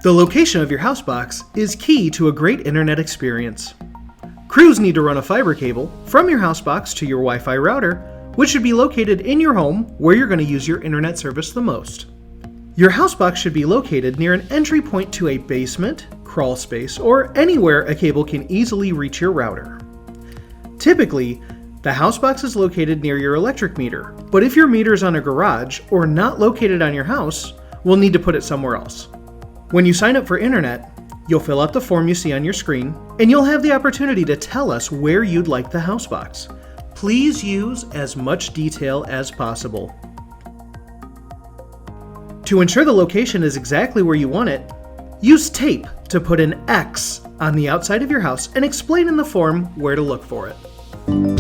The location of your Housebox is key to a great internet experience. Crews need to run a fiber cable from your Housebox to your Wi-Fi router, which should be located in your home where you're going to use your internet service the most. Your Housebox should be located near an entry point to a basement, crawl space, or anywhere a cable can easily reach your router. Typically, the Housebox is located near your electric meter, but if your meter is on a garage or not located on your house, we'll need to put it somewhere else. When you sign up for internet, you'll fill out the form you see on your screen, and you'll have the opportunity to tell us where you'd like the Housebox. Please use as much detail as possible. To ensure the location is exactly where you want it, use tape to put an X on the outside of your house and explain in the form where to look for it.